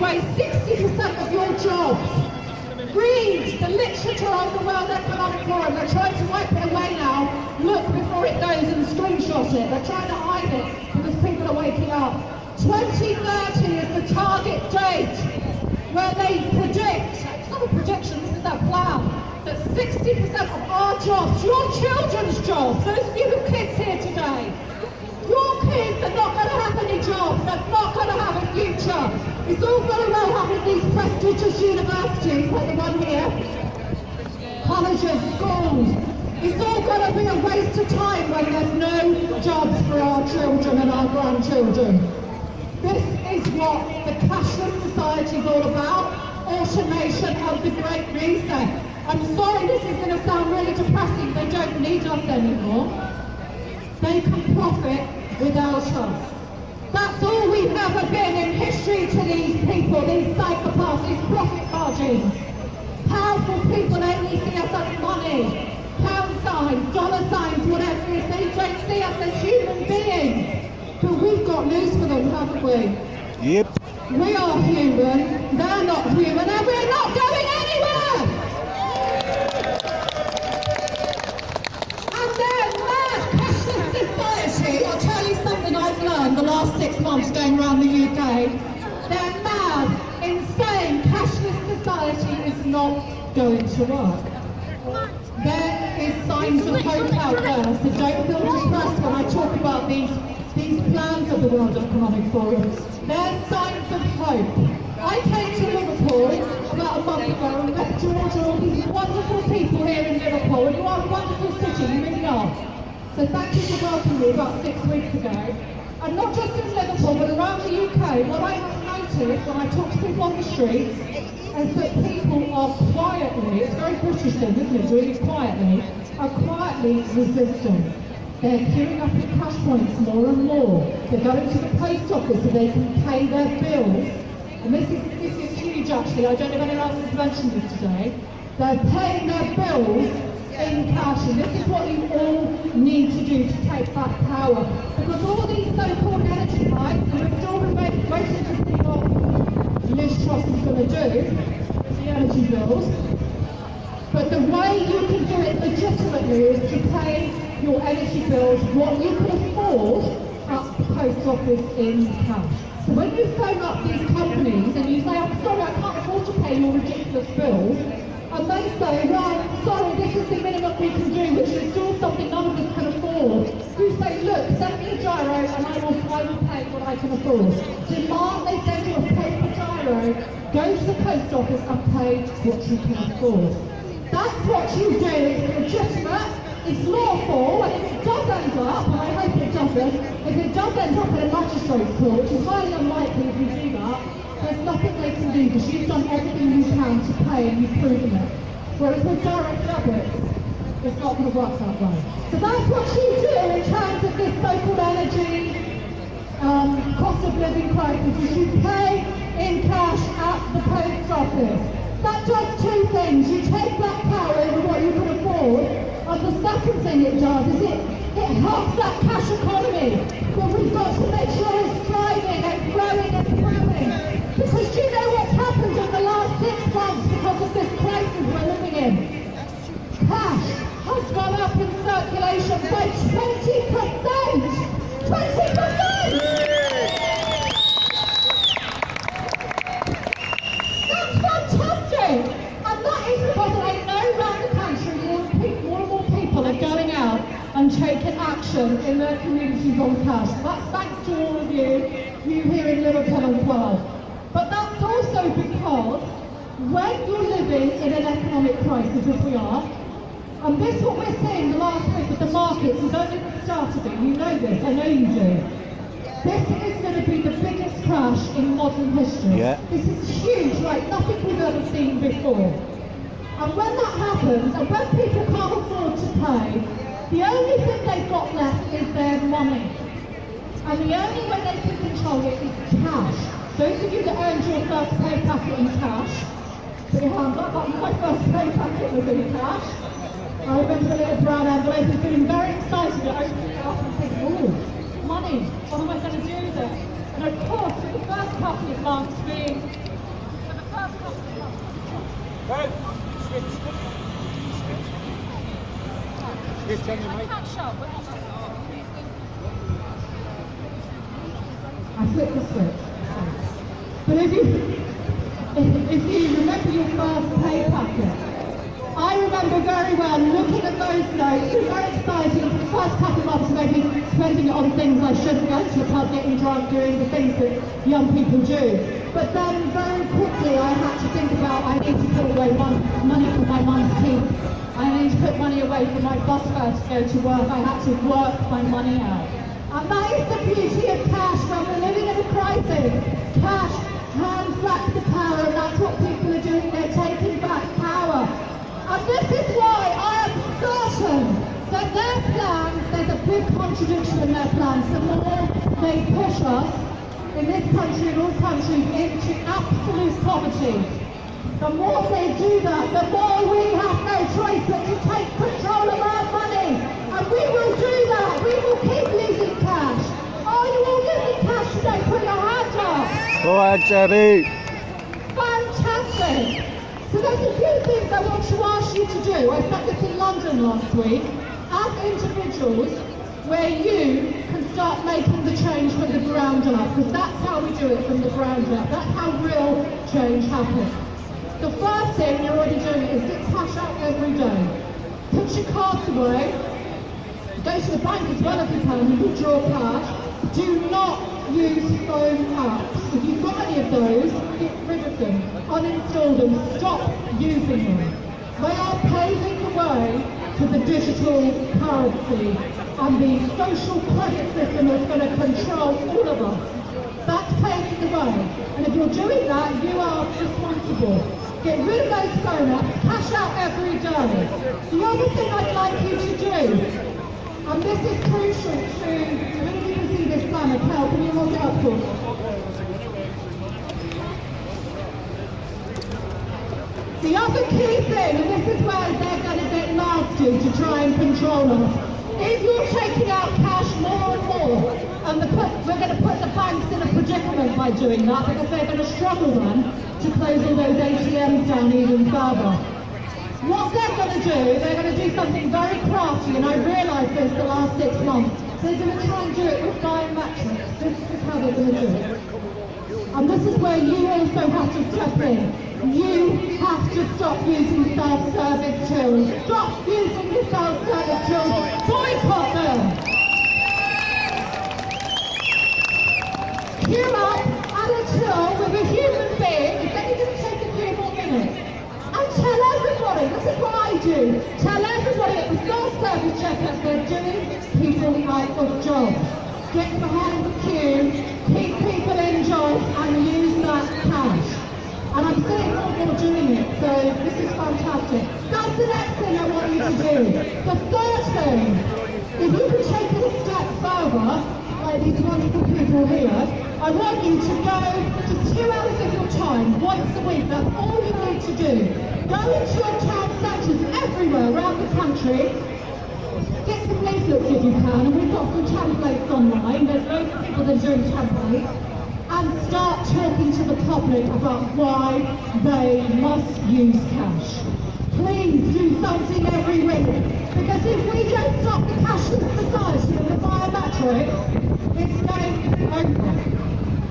away 60% of your jobs. Read the literature on the World Economic Forum. They're trying to wipe it away now. Look before it goes and screenshot it. They're trying to hide it because people are waking up. 2030 is the target date where they predict, it's not a prediction, this is their plan, that 60% of our jobs, your children's jobs, those of you with kids here today, your kids are not going to have any jobs, they're not going to have a future. It's all very well having these prestigious universities, like the one here, colleges, schools. It's all going to be a waste of time when there's no jobs for our children and our grandchildren. This is what the cashless society is all about, automation of the Great Reset. I'm sorry this is going to sound really depressing, they don't need us anymore. They can profit without us. That's all we've ever been in history to these people, these psychopaths, these profit margins. Powerful people only see us as money, pound signs, dollar signs, whatever it is. They don't see us as human beings. But we've got news for them, haven't we? Yep. We are human, they're not human, and we're not going anywhere! And then mad cashless society, I'll tell you something I've learned the last 6 months going around the UK. Their mad, insane cashless society is not going to work. There is signs of hope out there, so don't feel depressed when I talk about these plans of the World Economic Forum. There's signs of hope. I came to Liverpool about a month ago and met George and all these wonderful people here in Liverpool, and you are a wonderful city, you really are. So thank you for welcoming me about 6 weeks ago. And not just in Liverpool, but around the UK, what I have noticed when I talk to people on the streets is that people are quietly, it's very British thing, isn't it, doing it quietly, are quietly resistant. They're queuing up at cash points more and more. They're going to the post office so they can pay their bills. And this is huge actually, I don't know if anyone else has mentioned this today. They're paying their bills in cash, and this is what you all need to do to take back power. Because all these so-called energy hikes, and we're still waiting to see what Liz Truss is going to do with the energy bills. But the way you can do it legitimately is to pay your energy bills what you can afford at the post office in cash. So when you phone up these companies and you say, I'm sorry, I can't afford to pay your ridiculous bills, and they say, well, sorry, this is the minimum we can do, which is still something none of us can afford. You say, look, send me a gyro and I will pay what I can afford. Demand they send you a paper gyro, go to the post office and pay what you can afford. That's what you do. It's legitimate, it's lawful, and if it does end up, and I hope it doesn't, if it does end up in a magistrate's court, which is highly unlikely if you do that, there's nothing they can do because you've done everything you can to pay and you've proven it. Whereas with direct debits, it's not going to work that way. So that's what you do in terms of this so-called energy cost of living crisis, is you pay in cash at the post office. That does two things. You take back power over what you can afford, and the second thing it does is it helps that cash economy. But we've got to make sure it's thriving and growing and growing. Because do you know what's happened in the last 6 months because of this crisis we're living in? Cash has gone up in circulation by 20%! 20%! That's fantastic! And that is because I know around the country more and more people are going out and taking action in their communities on cash. That's thanks to all of you here in Liverpool as well. But that's also because when you're living in an economic crisis, as we are, and this what we're seeing the last week with the markets is only the start of it. You know this, I know you do. This is going to be the biggest crash in modern history. Yeah. This is huge, like nothing we've ever seen before. And when that happens, and when people can't afford to pay, the only thing they've got left is their money. And the only way they can control it is cash. Those of you that earned your first pay packet in cash, put your hands up. My first pay packet was in cash. I remember the little brown envelope and feeling very excited at opening it up and thinking, ooh, money, what am I going to do with it? And of course, for the first couple of months being Switch on you, mate. I flipped the switch. But if you remember your first pay packet, I remember very well looking at those notes, it was very exciting for the first couple of months, maybe spending it on things I shouldn't go to the pub, getting drunk, doing the things that young people do. But then very quickly I had to think about I need to put away money for my mum's teeth. I need to put money away for my bus fare to go to work. I had to work my money out. And that is the beauty of cash when we're living in a crisis. Cash hands back the power, and that's what people are doing. They're taking back power. And this is why I am certain that their plans, there's a big contradiction in their plans. The more they push us in this country and all countries into absolute poverty, the more they do that, the more we have no choice but to take control of our money. And we will do that. We will keep using cash. Are you all using cash today? Put your hand up. Go ahead, Debbie. Fantastic. So there's a few things I want to ask you to do. I said this in London last week. As individuals, where you can start making the change from the ground up, because that's how we do it, from the ground up. That's how real change happens. The first thing, you're already doing it, is get cash out every day. Put your cards away. Go to the bank as well if you can and withdraw cash. Do not use phone apps. If you've got any of those, get rid of them. Uninstall them. Stop using them. They are paving the way to the digital currency and the social credit system that's going to control all of us. That's paving the way. And if you're doing that, you are responsible. Get rid of those phone apps, cash out every day. The other thing I'd like you to do, and this is crucial to, I don't know if you can see this banner, Kel, can you hold it up for me? The other key thing, and this is where they're going to get nasty to try and control us, if you're taking out cash more and more, and we're going to put the banks in a predicament by doing that, because they're going to struggle then to close all those ATMs down even further. What they're going to do, they're going to do something very crafty, and I realised this the last 6 months. They're going to try and do it with biometrics. This is how they're going to do it. And this is where you also have to step in. You have to stop using self-service tills. Stop using the self-service tills. Boycott them. Queue up at a till with a human being. It's only going to take a few more minutes. And tell everybody, this is what I do, tell everybody at the self-service checkouts they're doing people out of jobs. Get behind the queue, keep people in jobs and use that cash. And I'm seeing more doing it, so this is fantastic. That's the next thing I want you to do. The third thing, if you can take it a step further, like these wonderful people here, I want you to go to 2 hours of your time, once a week. That's all you need to do. Go into your town centres everywhere around the country. Get some leaflets if you can, and we've got some templates online. There's loads of people that are doing templates. And start talking to the public about why they must use cash. Please do something every week, because if we don't stop the cashless society and the biometrics, it's game over.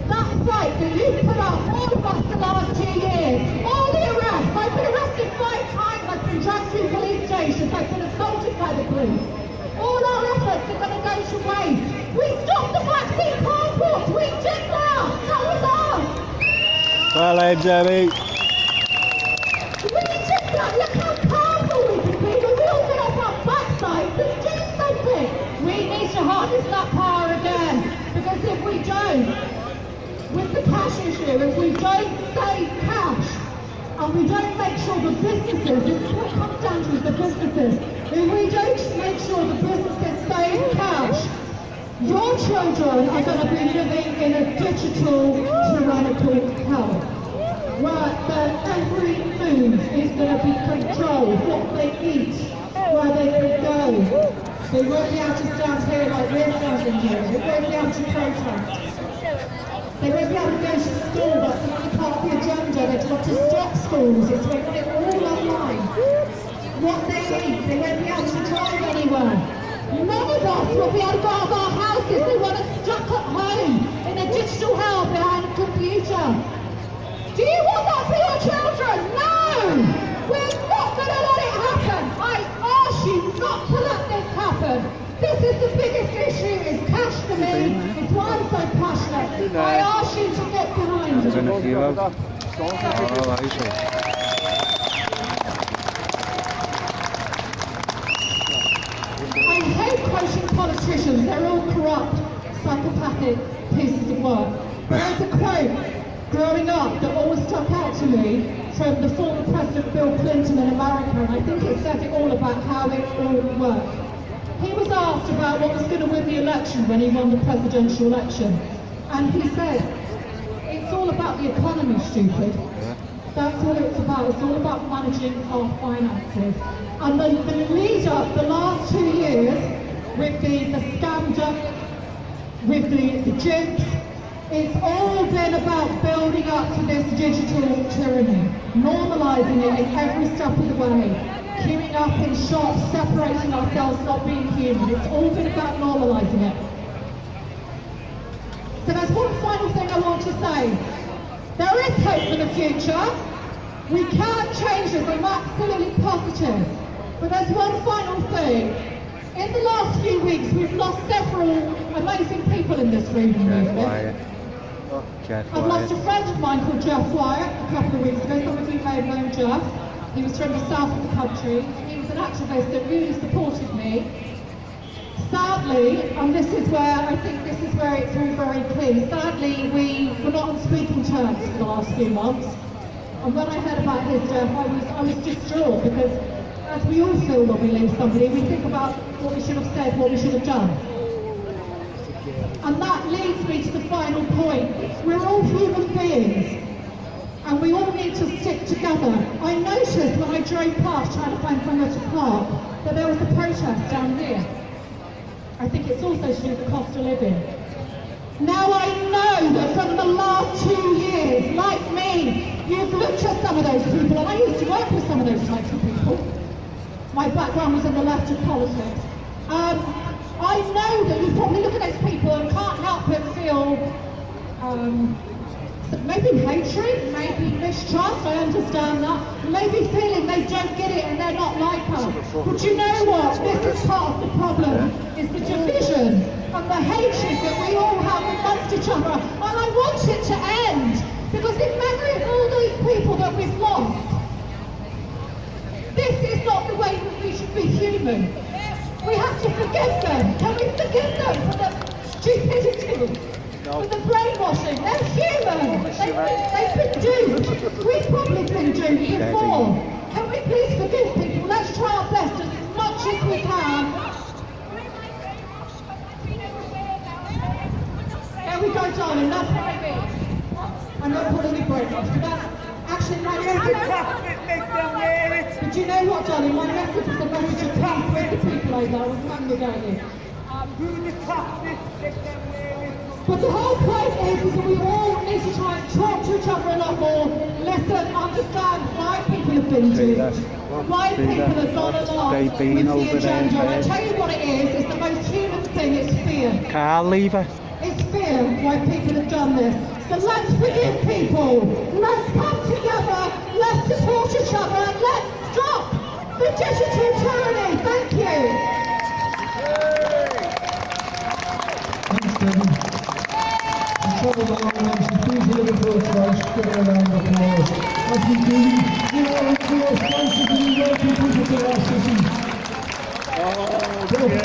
That fight that you've put up, all of us, the last 2 years, all the arrests, I've been arrested 5 times, I've been dragged through police stations, I've been assaulted by the police. All our efforts are going to go to waste. We stopped the vaccine passports, we did that, that was us. Well then, Debbie. We did that, look how powerful we can be, but we all get off our backsides and do something. We need to harness that power again, because if we don't, with the cash issue, if we don't save cash, and we don't make sure the businesses, this is what it comes down to, is the businesses, if we don't make sure the businesses save cash, your children are going to be living in a digital, tyrannical hell, where every food is going to be controlled, what they eat, where they can go. They won't be able to stand here like we're standing here, they won't be able to protest. They won't be able to go to school. That's another part of the agenda. They'd want to stop schools. It's they want it all online. What they need, they won't be able to drive anywhere. None of us will be able to go out of our houses. They want us stuck at home in a digital hell behind a computer. Do you want that for your children? No! We're not going to let it happen. I ask you not to let this happen. This is the biggest issue, is cash for me. It's why I'm so passionate. I ask you to get behind it. I hate quoting politicians. They're all corrupt, psychopathic pieces of work. There's a quote growing up that always stuck out to me from the former President Bill Clinton in America, and I think it says it all about how it all works. He was asked about what was going to win the election when he won the presidential election, and he said, "It's all about the economy, stupid." That's what it's about. It's all about managing our finances. And the lead up, the last 2 years, with the scandal, with the gyms, it's all been about building up to this digital tyranny, normalising it in every step of the way, queuing up in shops, separating ourselves, not being human. It's all been about normalising it. So there's one final thing I want to say. There is hope for the future. We can change this, I'm absolutely positive. But there's one final thing. In the last few weeks, we've lost several amazing people in this freedom movement. I've lost a friend of mine called Jeff Wyatt a couple of weeks ago. Some of you may have known Jeff. He was from the south of the country. He was an activist that really supported me. Sadly, and this is where I think this is where it's all very clear, sadly we were not on speaking terms for the last few months. And when I heard about his death, I was distraught, because as we all feel when we lose somebody, we think about what we should have said, what we should have done. And that leads me to the final point. We're all human beings, and we all need to stick together. I noticed when I drove past trying to find somewhere to park that there was a protest down here. I think it's also to do with the cost of living. Now I know that from the last 2 years, like me, you've looked at some of those people, and I used to work with some of those types of people. My background was in the left of politics. I know that you probably look at those people and can't help but feel maybe hatred, maybe mistrust, I understand that. Maybe feeling they don't get it and they're not like us. But you know what? This is part of the problem, is the division and the hatred that we all have amongst each other. And I want it to end, because in memory of all those people that we've lost, this is not the way that we should be human. We have to forgive them. Can we forgive them for the stupidity? For the brainwashing? They're human. They've been duped. We've probably been duped before. Can we please forgive people? Let's try our best as much as we can. There we go, darling. That's what I mean. I'm not calling you brainwashed, but that's actually my message. But you know what, darling? My message is a message of peace with the people I know and congregating. But the whole point is that we all need to try and talk to each other a lot more, listen, understand why people have been duped, why people have gone along with the agenda. And I tell you what it is, it's the most human thing, it's fear. Car lever. It's fear why people have done this. So let's forgive people, let's come together, let's support each other, and let's stop the digital tyranny. Thank you. Thanks, Debbie. Trouble along, please Liverpool twice, give it a round of applause. As we do, you know, it's your sponsors and you know people to the last city.